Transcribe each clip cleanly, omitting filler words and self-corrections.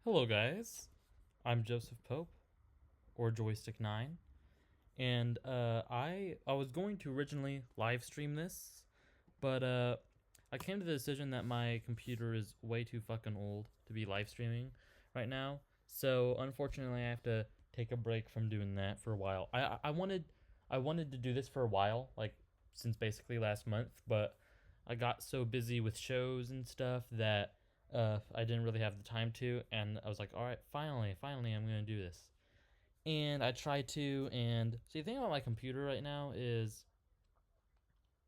Hello, guys. I'm Joseph Pope, or Joystick Nine, and I was going to originally live stream this, but I came to the decision that my computer is way too fucking old to be live streaming right now. So unfortunately, I have to take a break from doing that for a while. I wanted to do this for a while, like since basically last month, but I got so busy with shows and stuff that I didn't really have the time to, and I was like, all right, finally, I'm gonna do this. And I tried to, and so the thing about my computer right now is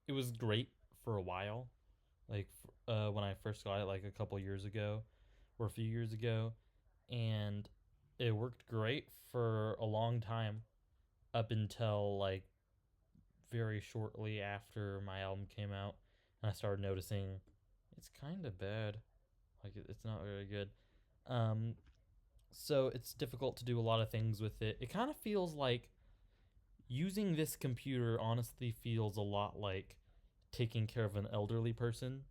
it was great for a while, like when I first got it, like a couple years ago or a few years ago, and it worked great for a long time up until like very shortly after my album came out, and I started noticing it's kind of bad. Like it's not very good. Um, so it's difficult to do a lot of things with it. It kind of feels like using this computer honestly feels a lot like taking care of an elderly person.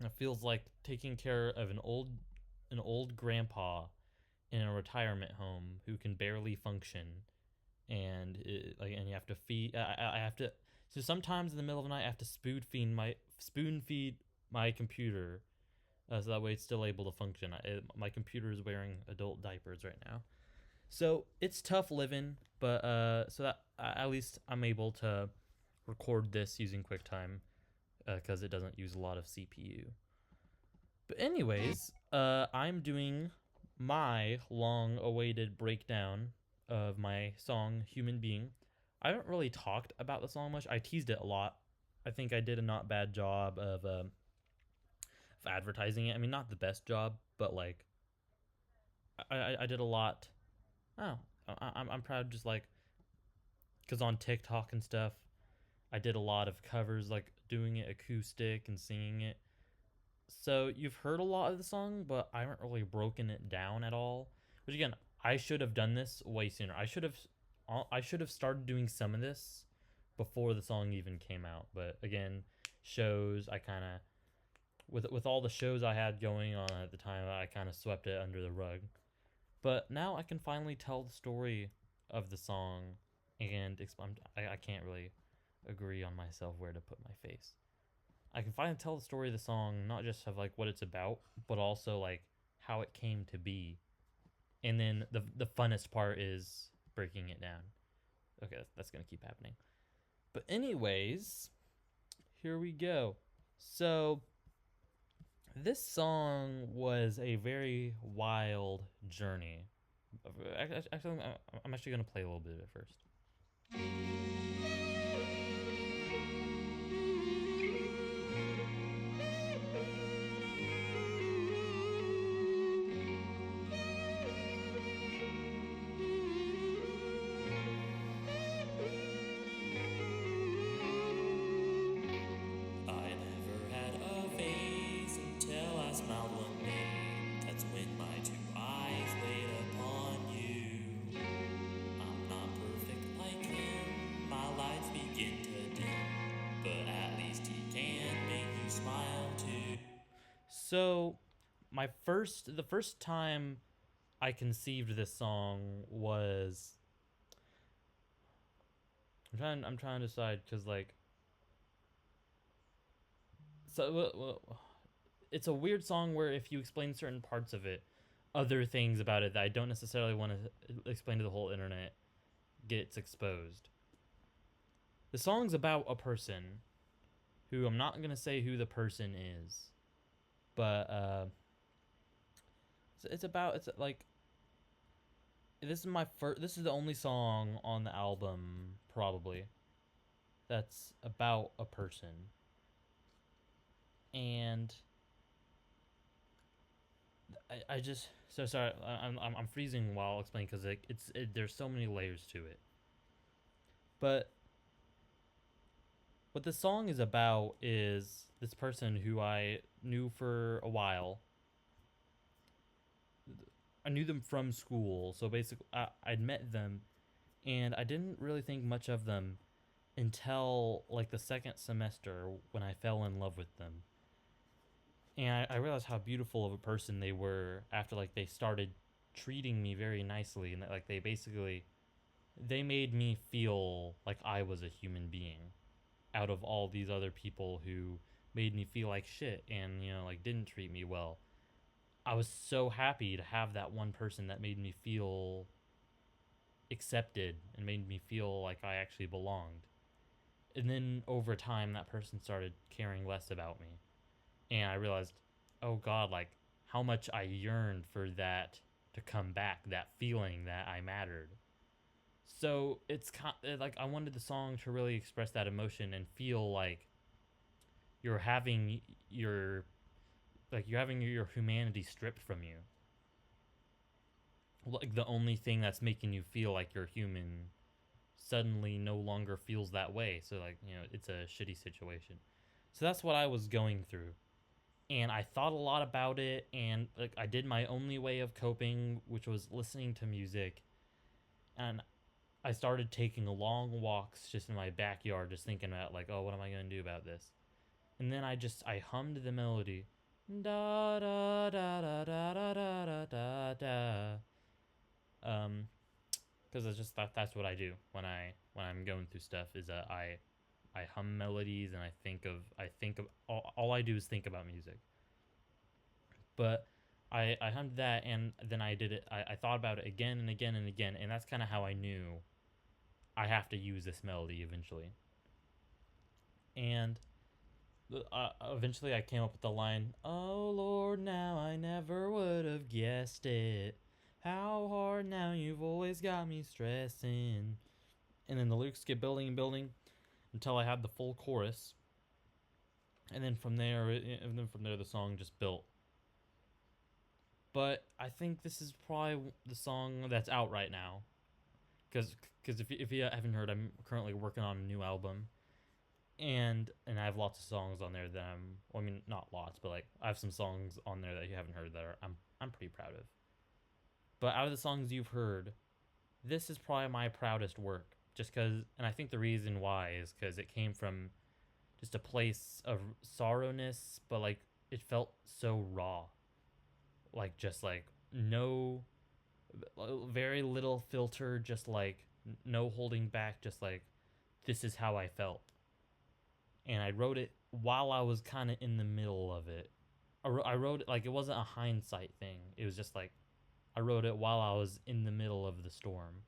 It feels like taking care of an old grandpa in a retirement home who can barely function, and you have to feed. I have to. So sometimes in the middle of the night, I have to spoon feed my computer, so that way it's still able to function. My computer is wearing adult diapers right now, so it's tough living. But so that at least I'm able to record this using QuickTime because it doesn't use a lot of CPU. But anyways, I'm doing my long-awaited breakdown of my song "Human Being." I haven't really talked about the song much. I teased it a lot. I think I did a not bad job of advertising it. I mean, not the best job, but like I did a lot. Oh, I'm proud. Just like because on TikTok and stuff, I did a lot of covers, like doing it acoustic and singing it. So you've heard a lot of the song, but I haven't really broken it down at all. Which again, I should have done this way sooner. I should have started doing some of this before the song even came out. But again, shows I kind of with all the shows I had going on at the time, I kind of swept it under the rug. But now I can finally tell the story of the song, and I can't really agree on myself where to put my face. I can finally tell the story of the song, not just of like what it's about, but also like how it came to be. And then the funnest part is breaking it down. Okay, that's gonna keep happening. But anyways, here we go. So this song was a very wild journey. Actually, I'm actually gonna play a little bit of it first. I never had a face until I smiled one day. That's when my two eyes laid upon you. I'm not perfect like him, my lights begin to dim, but at least he can make you smile too. So, the first time I conceived this song was I'm trying to decide because like so it's a weird song where if you explain certain parts of it, other things about it that I don't necessarily want to explain to the whole internet gets exposed. The song's about a person who I'm not gonna say who the person is, but it's like this is my first. This is the only song on the album probably that's about a person, and I just so sorry. I'm freezing while explaining because there's so many layers to it. But what the song is about is this person who I knew for a while. I knew them from school, so basically I'd met them, and I didn't really think much of them until like the second semester when I fell in love with them. And I realized how beautiful of a person they were after like they started treating me very nicely, and that, like they basically they made me feel like I was a human being out of all these other people who made me feel like shit and like didn't treat me well. I was so happy to have that one person that made me feel accepted and made me feel like I actually belonged. And then over time that person started caring less about me. And I realized, oh god, like how much I yearned for that to come back, that feeling that I mattered. So it's like I wanted the song to really express that emotion and feel like you're having your you're having your humanity stripped from you. Like the only thing that's making you feel like you're human suddenly no longer feels that way. So like, it's a shitty situation. So that's what I was going through. And I thought a lot about it, and like I did my only way of coping, which was listening to music. And I started taking long walks just in my backyard, just thinking about like, oh, what am I gonna do about this? And then I hummed the melody, da da da da da da da da da. Because it's just that's what I do when I'm going through stuff is I hum melodies and I think of all I do is think about music. But I hummed that and then I did it. I thought about it again and again and again, and that's kind of how I knew I have to use this melody eventually. And eventually I came up with the line, "Oh Lord, now I never would have guessed it. How hard now you've always got me stressing." And then the lyrics kept building and building until I had the full chorus. And then from there, the song just built. But I think this is probably the song that's out right now, because if you haven't heard, I'm currently working on a new album, and I have lots of songs on there that I mean, not lots, but like I have some songs on there that you haven't heard that I'm pretty proud of. But out of the songs you've heard, this is probably my proudest work, just because, and I think the reason why is because it came from just a place of sorrowness, but like it felt so raw, like just like no, very little filter, just like no holding back, just like this is how I felt. And I wrote it while I was kind of in the middle of it. I wrote it like it wasn't a hindsight thing. It was just like I wrote it while I was in the middle of the storm.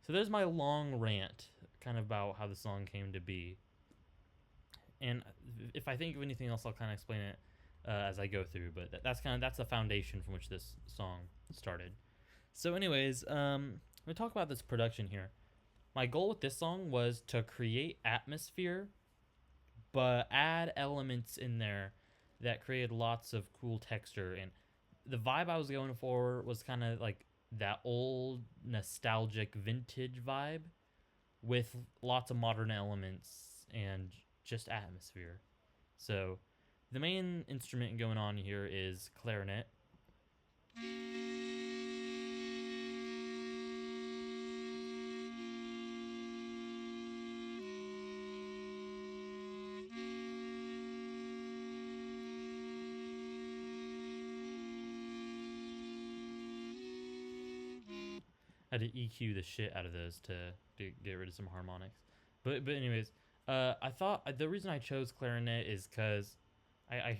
So there's my long rant, kind of about how the song came to be. And if I think of anything else, I'll kind of explain it as I go through. But that's the foundation from which this song started. So, anyways, we talk about this production here. My goal with this song was to create atmosphere, but add elements in there that created lots of cool texture. And the vibe I was going for was kind of like that old nostalgic vintage vibe with lots of modern elements and just atmosphere. So the main instrument going on here is clarinet. I had to EQ the shit out of those to get rid of some harmonics. But anyways, I thought the reason I chose clarinet is because I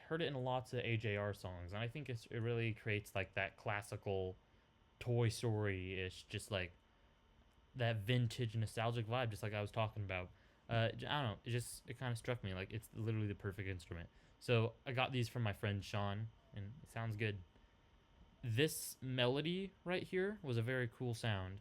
heard it in lots of AJR songs, and I think it really creates like that classical Toy Story ish, just like that vintage nostalgic vibe, just like I was talking about. I don't know, it kind of struck me like it's literally the perfect instrument. So I got these from my friend Sean, and it sounds good. This melody right here was a very cool sound.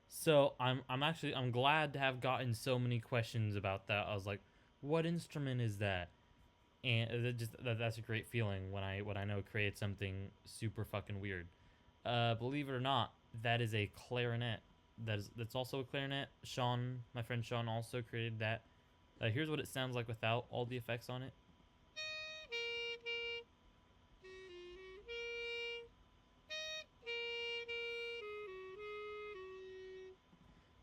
So I'm glad to have gotten so many questions about that. I was like, what instrument is that? And that's a great feeling when I know create something super fucking weird. Believe it or not, that is a clarinet. that's also a clarinet. Sean, my friend Sean, also created that. Here's what it sounds like without all the effects on it.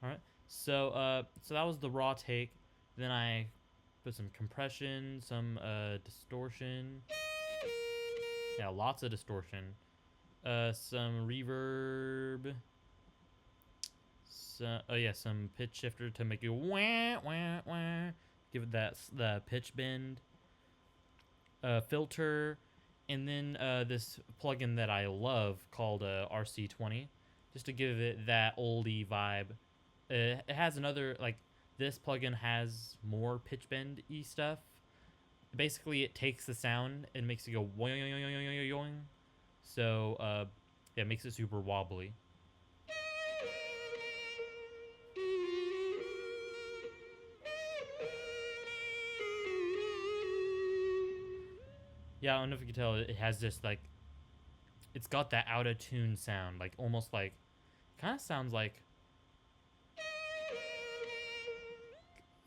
All right. So that was the raw take. Then I put some compression, some distortion. Yeah, lots of distortion. Some reverb. Some pitch shifter to make it wah wah wah. Give it the pitch bend. Filter, and then this plugin that I love called RC20, just to give it that oldie vibe. It has another, like, this plugin has more pitch bend y stuff. Basically, it takes the sound and makes it go yoing. So yeah, it makes it super wobbly. Yeah, I don't know if you can tell. It has this, like, it's got that out of tune sound, like almost like, kind of sounds like,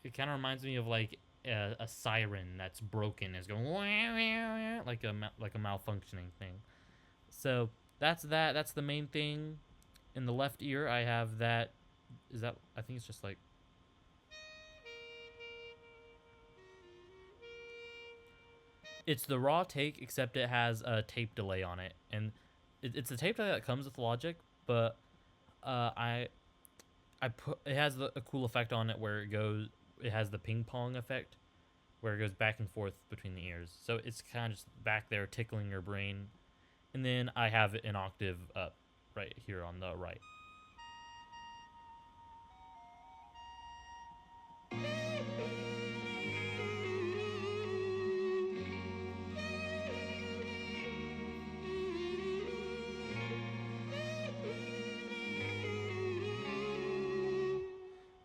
it kind of reminds me of like a siren that's broken, is going like a malfunctioning thing. So that's that. That's the main thing. In the left ear, I have that. Is that? I think it's just like. It's the raw take, except it has a tape delay on it, and it's a tape delay that comes with Logic, but I put, it has a cool effect on it where it has the ping pong effect, where it goes back and forth between the ears. So it's kind of just back there tickling your brain, and then I have it an octave up right here on the right.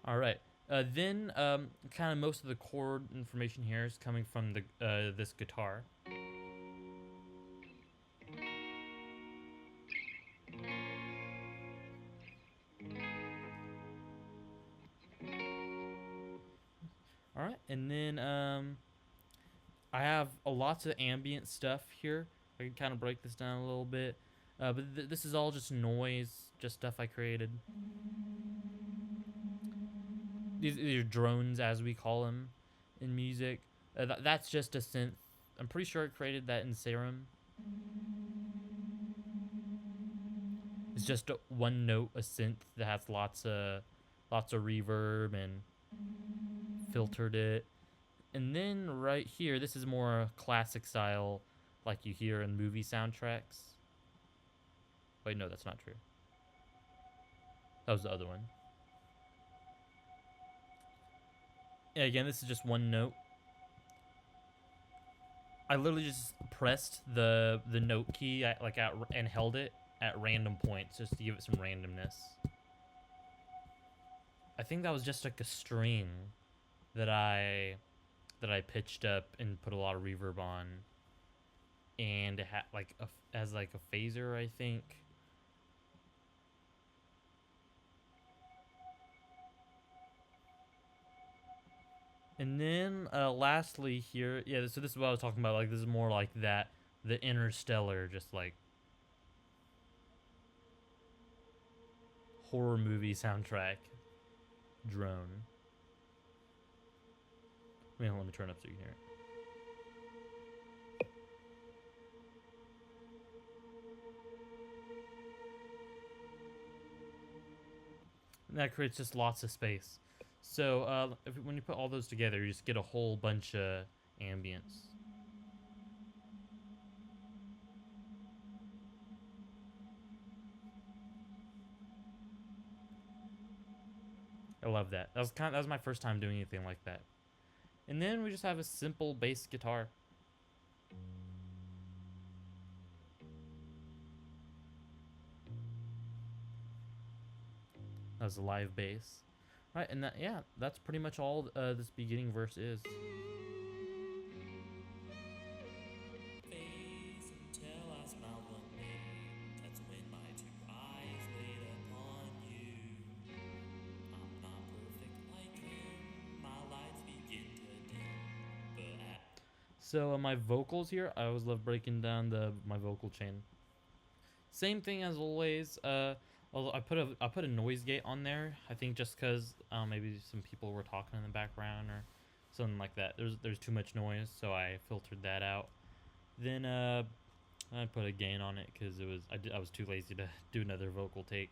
All right. Then kind of most of the chord information here is coming from the this guitar. All right, and then I have lots of ambient stuff here. I can kind of break this down a little bit, but this is all just noise, just stuff I created. These are drones, as we call them in music. That's just a synth. I'm pretty sure I created that in Serum. It's just one note, a synth that has lots of reverb and filtered it. And then right here, this is more classic style, like you hear in movie soundtracks. Wait, no, that's not true. That was the other one. Yeah, again, this is just one note. I literally just pressed the note key and held it at random points just to give it some randomness. I think that was just like a string that I pitched up and put a lot of reverb on, and it had as like a phaser, I think. And then lastly here, yeah, so this is what I was talking about. Like, this is more like that, the Interstellar, just like horror movie soundtrack drone. Let me turn it up so you can hear it. And that creates just lots of space. So when you put all those together, you just get a whole bunch of ambience. I love that. That was my first time doing anything like that. And then we just have a simple bass guitar. That was a live bass. Right, and that's pretty much all this beginning verse is. So my vocals here, I always love breaking down my vocal chain. Same thing as always. Although I put a noise gate on there. I think just because maybe some people were talking in the background or something like that. There's too much noise, so I filtered that out. Then I put a gain on it because I was too lazy to do another vocal take.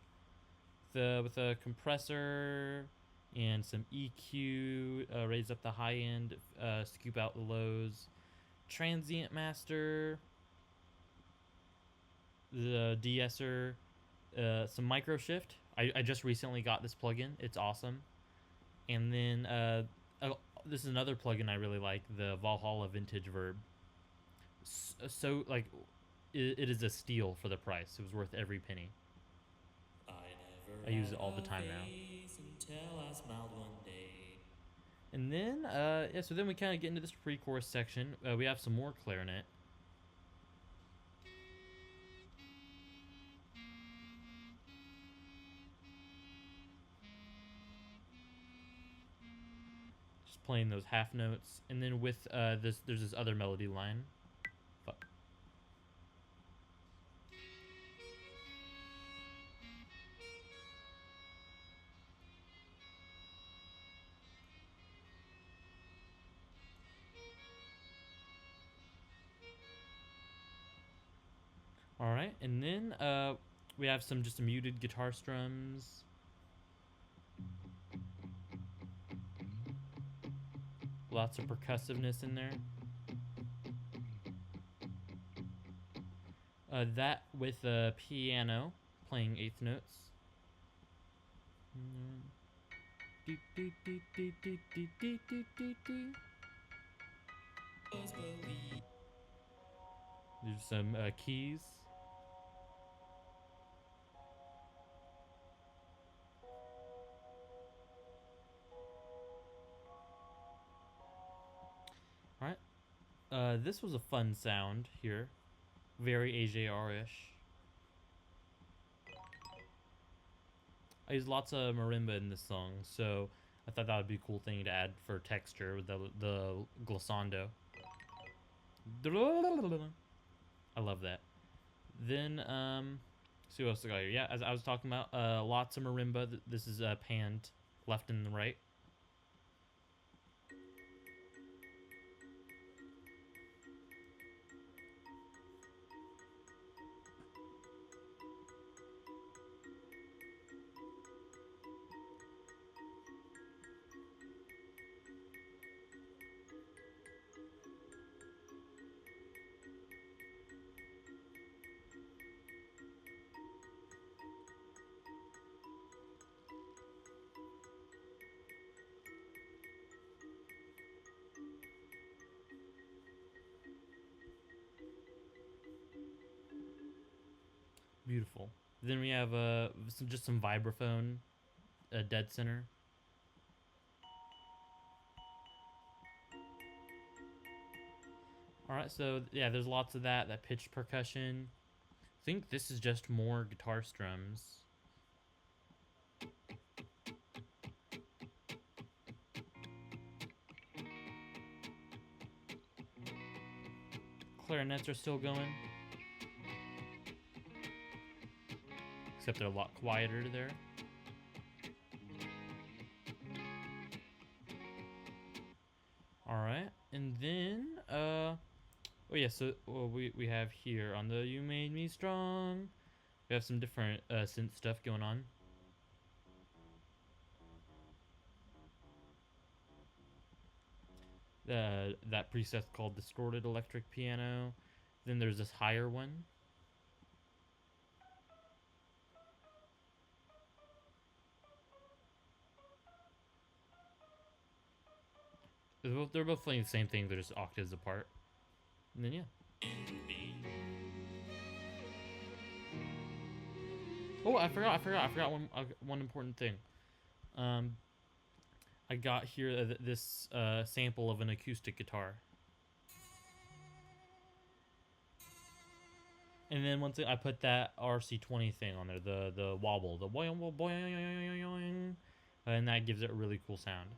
With a compressor and some EQ, raise up the high end, scoop out the lows. Transient master, the de-esser, some micro shift. I just recently got this plugin. It's awesome. And then this is another plugin I really like, the Valhalla Vintage Verb. So like, it is a steal for the price. It was worth every penny. I use it all the time now. And then yeah, so then we kind of get into this pre-chorus section. We have some more clarinet. Just playing those half notes, and then with there's this other melody line. Fuck. All right, and then we have some just muted guitar strums. Lots of percussiveness in there. That with a piano playing eighth notes. There's some keys. All right. This was a fun sound here. Very AJR-ish. I use lots of marimba in this song, so I thought that would be a cool thing to add for texture with the glissando. I love that. Then, see what else I got here. Yeah, as I was talking about, lots of marimba. This is panned left and right. Beautiful. Then we have just some vibraphone, dead center. All right, so yeah, there's lots of that pitched percussion. I think this is just more guitar strums. Clarinets are still going. Except they're a lot quieter there. Alright, and then, oh yeah, so we have here on the You Made Me Strong, we have some different synth stuff going on. That preset's called Distorted Electric Piano. Then there's this higher one. They're both playing the same thing, they're just octaves apart. And then yeah. Oh, I forgot one important thing. I got here this sample of an acoustic guitar. And then once I put that RC20 thing on there, the wobble, the boing, boing, and that gives it a really cool sound.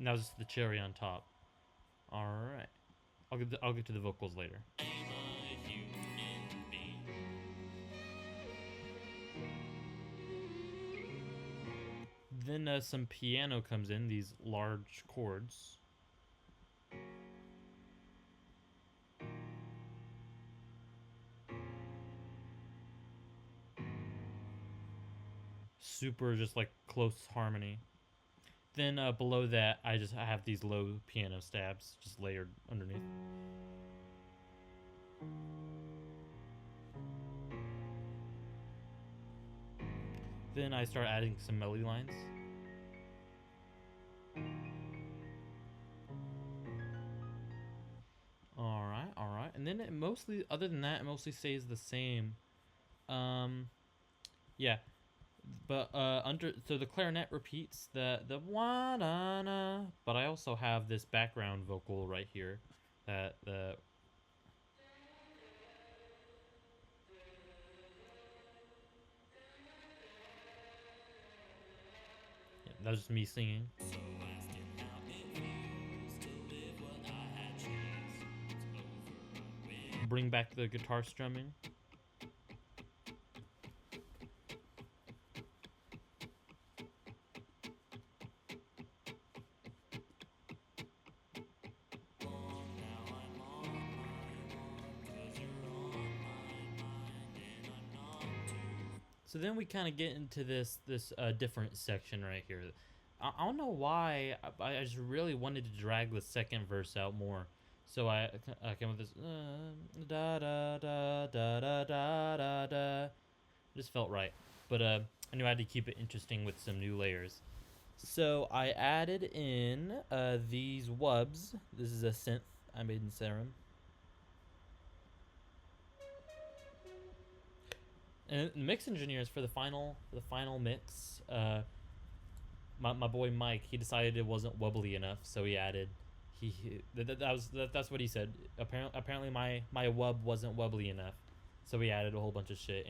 And that was just the cherry on top. All right, I'll get to the vocals later. Then some piano comes in, these large chords. Super just like close harmony. Then below that, I have these low piano stabs just layered underneath. Then I start adding some melody lines. All right. And then it mostly, other than that, it mostly stays the same. Yeah. But so the clarinet repeats the wa na na, but I also have this background vocal right here that the yeah, that was just me singing. Bring back the guitar strumming. So then we kind of get into this different section right here. I don't know why I just really wanted to drag the second verse out more. So I came up with this da da da da da da da da. It just felt right, but I knew I had to keep it interesting with some new layers. So I added in these wubs. This is a synth I made in Serum. And mix engineers for the final mix. My boy Mike, he decided it wasn't wobbly enough, so he added. That's what he said. Apparently my wub wasn't wobbly enough, so he added a whole bunch of shit,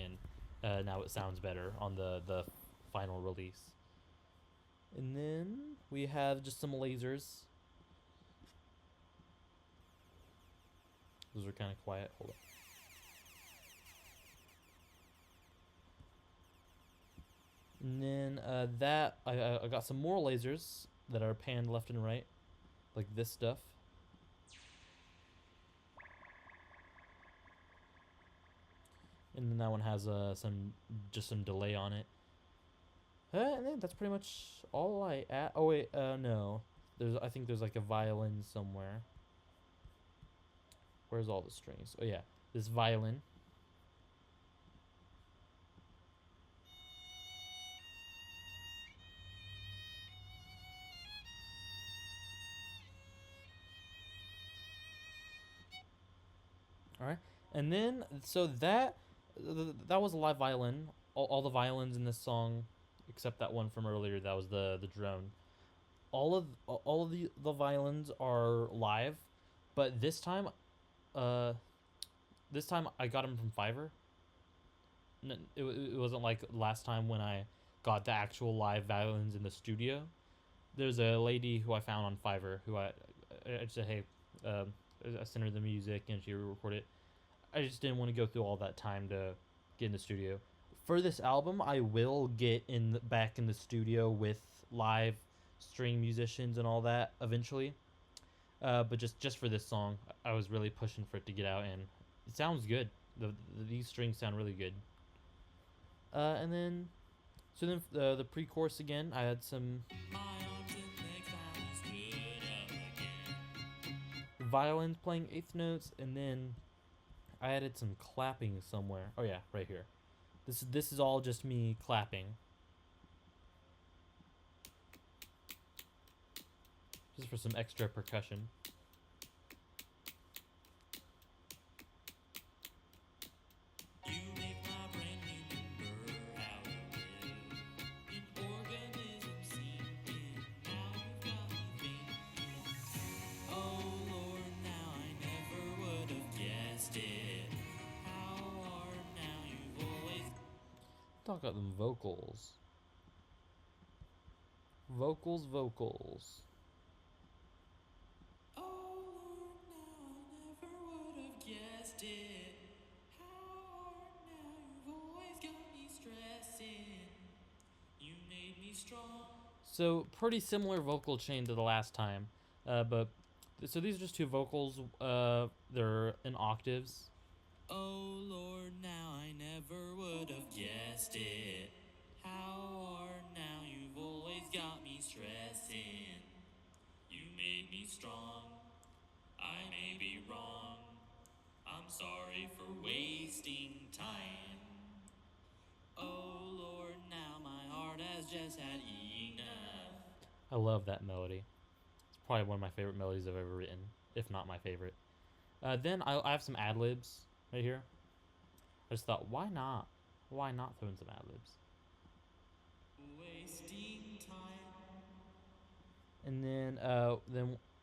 and now it sounds better on the final release. And then we have just some lasers. Those are kind of quiet. Hold on. And then I got some more lasers that are panned left and right, like this stuff. And then that one has some delay on it. And then that's pretty much all I add. Oh wait, no. I think there's like a violin somewhere. Where's all the strings? Oh yeah, this violin. All right, and then so that was a live violin. All the violins in this song, except that one from earlier, that was the drone. All of the violins are live, but this time I got them from Fiverr. It wasn't like last time when I got the actual live violins in the studio. There's a lady who I found on Fiverr who I just said, hey, I sent her the music and she recorded it. I just didn't want to go through all that time to get in the studio. For this album, I will get back in the studio with live string musicians and all that eventually. But just for this song, I was really pushing for it to get out, and it sounds good. These strings sound really good. And then, so then the pre-chorus again, I had some violins playing eighth notes, and then I added some clapping somewhere. Oh yeah, right here. This is all just me clapping. Just for some extra percussion. Talk about them vocals. Vocals. So pretty similar vocal chain to the last time, but so these are just two vocals. They're in octaves. Oh Lord, now I never would have guessed it. How hard now you've always got me stressing. You made me strong. I may be wrong. I'm sorry for wasting time. Oh Lord, now my heart has just had enough. I love that melody. It's probably one of my favorite melodies I've ever written, if not my favorite. Then I have some ad libs right here. I just thought, why not? Why not throw in some ad libs? Wasting time. And then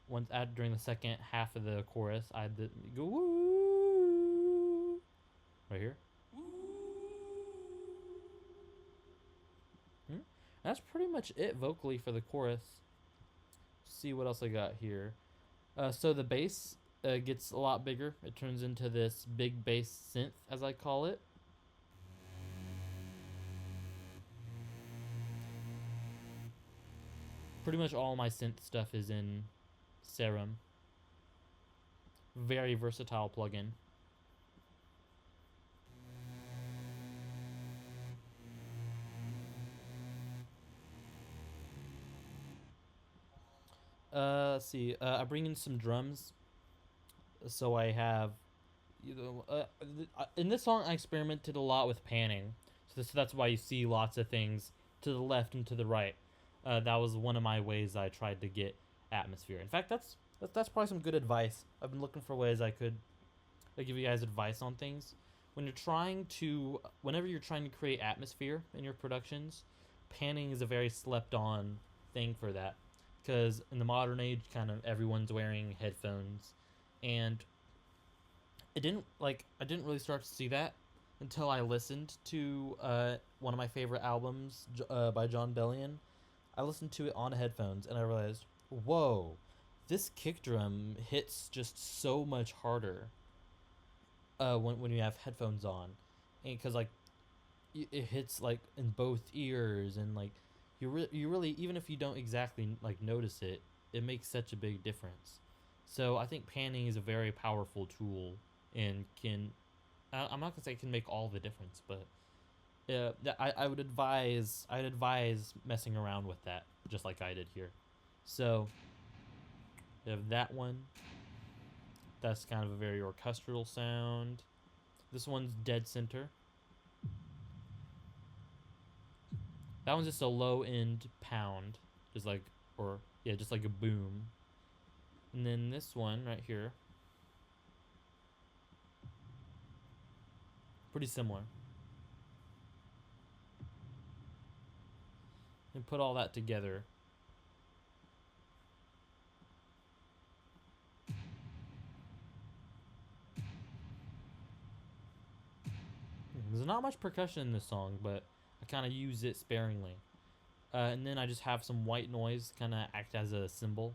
once during the second half of the chorus, I did go woo right here. Hmm? That's pretty much it vocally for the chorus. See what else I got here. So the bass gets a lot bigger. It turns into this big bass synth, as I call it. Pretty much all my synth stuff is in Serum. Very versatile plugin. Let's see. I bring in some drums, so I have. In this song, I experimented a lot with panning, so that's why you see lots of things to the left and to the right. That was one of my ways I tried to get atmosphere. In fact, that's probably some good advice. I've been looking for ways I could give you guys advice on things. Whenever you're trying to create atmosphere in your productions, panning is a very slept on thing for that. Because in the modern age, kind of everyone's wearing headphones, and I didn't really start to see that until I listened to one of my favorite albums by Jon Bellion. I listened to it on headphones, and I realized, whoa, this kick drum hits just so much harder when you have headphones on, because it hits like in both ears, and like you really, even if you don't exactly like notice it, it makes such a big difference. So I think panning is a very powerful tool, and I'm not gonna say it can make all the difference, but I'd advise messing around with that just like I did here. So you have that one. That's kind of a very orchestral sound. This one's dead center. That one's just a low end pound, just like a boom. And then this one right here, pretty similar. And put all that together. There's not much percussion in this song, but I kind of use it sparingly. And then I just have some white noise kind of act as a cymbal.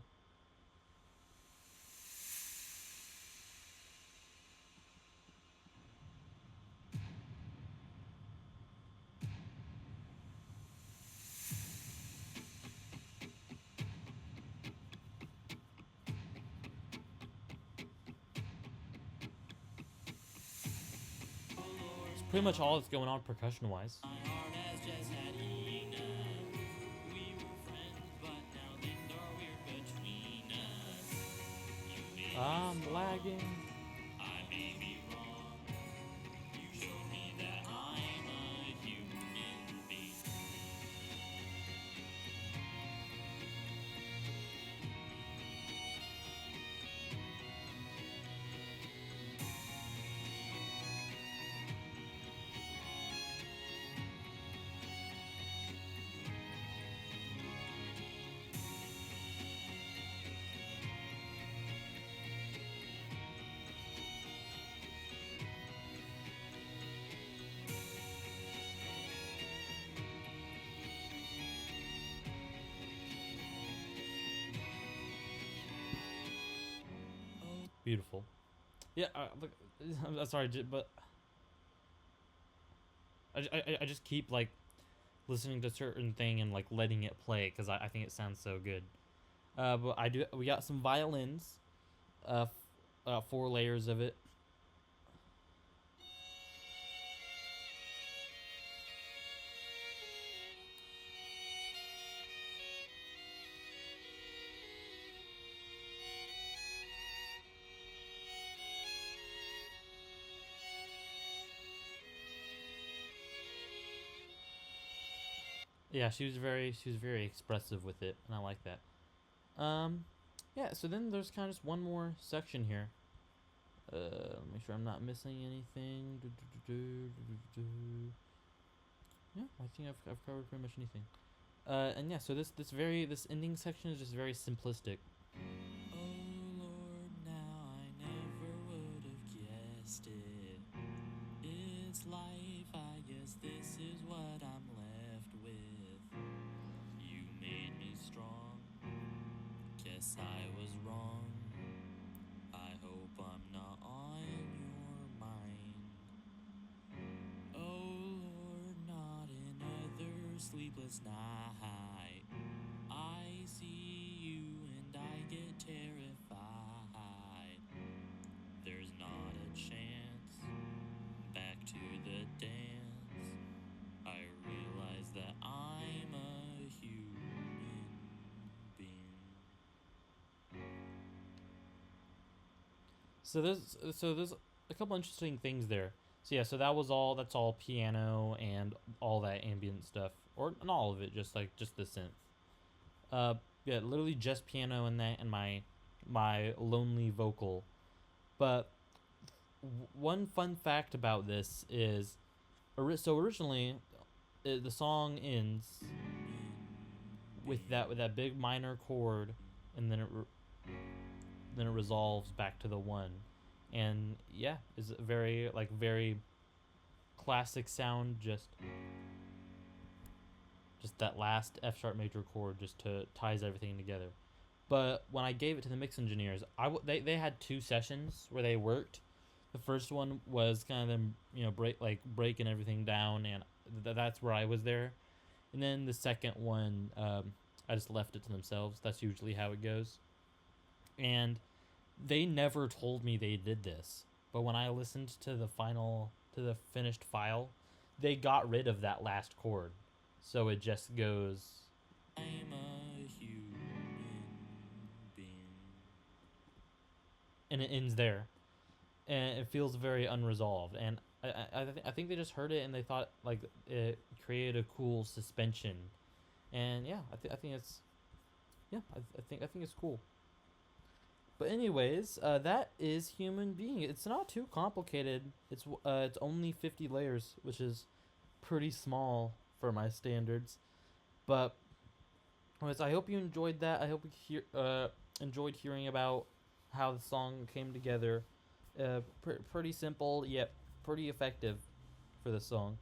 It's pretty much all that's going on percussion wise. I'm lagging. I may be wrong. You showed me that I'm a human being. Beautiful. Yeah, look, I'm sorry, but I just keep like listening to certain thing and like letting it play because I think it sounds so good. But we got some violins, 4 layers of it. Yeah, she was very expressive with it, and I like that. Um, yeah. So then there's kind of just one more section here. Make sure I'm not missing anything. Yeah, I think I've covered pretty much anything. And yeah, so this ending section is just very simplistic. Oh Lord, now I never would have guessed it. It's life, I guess this is what I'm left with. You made me strong, guess I was wrong. I hope I'm not on your mind. Oh Lord, not another sleepless night. I see you and I get terrified. There's not a chance. Back to the dance. I realize that I'm a human being. So there's a couple interesting things there. So yeah, so that's all piano and all that ambient stuff, or not all of it, just the synth. Yeah, literally just piano and that and my lonely vocal. But one fun fact about this is, so originally, the song ends with that big minor chord, and then it resolves back to the one, and yeah, is a very very classic sound. Just that last F sharp major chord just to ties everything together. But when I gave it to the mix engineers, they had 2 sessions where they worked. The first one was kind of them, breaking everything down, and that's where I was there. And then the second one, I just left it to themselves. That's usually how it goes. And they never told me they did this. But when I listened to the finished file, they got rid of that last chord. So it just goes, I'm a human being. And it ends there. And it feels very unresolved. And I think they just heard it and they thought like it created a cool suspension. And yeah, I think it's, yeah, I think it's cool. But anyways, that is Human Being. It's not too complicated. It's only 50 layers, which is pretty small for my standards. But anyways, I hope you enjoyed that. I hope you enjoyed hearing about how the song came together. Pretty simple yet pretty effective for the song.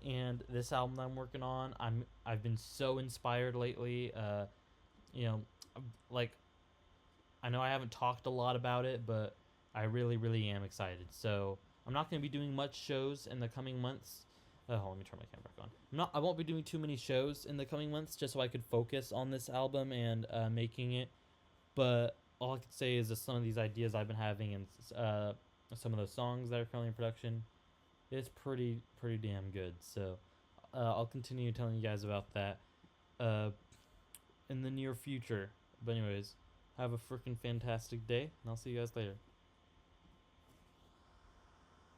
And this album that I'm working on, I've been so inspired lately. You know, like, I know I haven't talked a lot about it, but I really, really am excited. So I'm not going to be doing much shows in the coming months. Oh, let me turn my camera back on. I won't be doing too many shows in the coming months, just so I could focus on this album and making it. But all I can say is that some of these ideas I've been having and some of those songs that are currently in production, it's pretty damn good. So I'll continue telling you guys about that uh, in the near future. But anyways, have a freaking fantastic day, and I'll see you guys later.